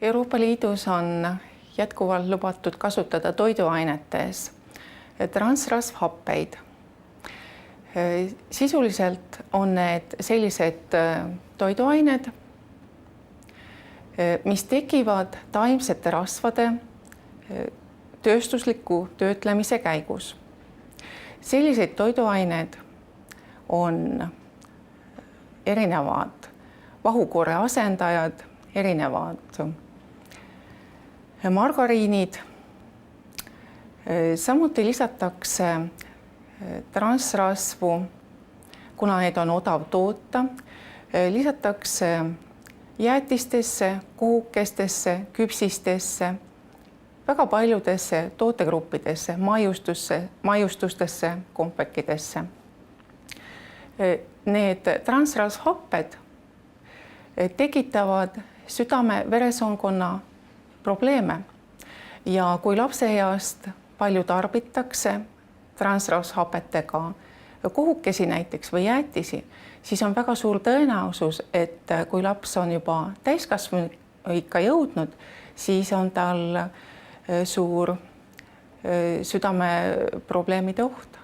Euroopa Liidus on jätkuvalt lubatud kasutada toiduainetes transrasvhappeid. Sisuliselt on need sellised toiduained, mis tekivad taimsete rasvade tööstusliku töötlemise käigus. Sellised toiduained on erinevad vahukorre asendajad, erinevad margariinid. Samuti lisatakse transrasvu, kuna need on odav toota, lisatakse jäätistesse, kohukestesse, küpsistesse, väga paljudesse tootegruppidesse, maiustustesse, kompekidesse. Need transrasvhapped tekitavad südame-veresoonkonna probleeme ja kui lapseeast palju tarbitakse transrasvhapetega kohukesi näiteks või jäätisi, siis on väga suur tõenäosus, et kui laps on juba täiskasvanuikka jõudnud, siis on tal suur südameprobleemide oht.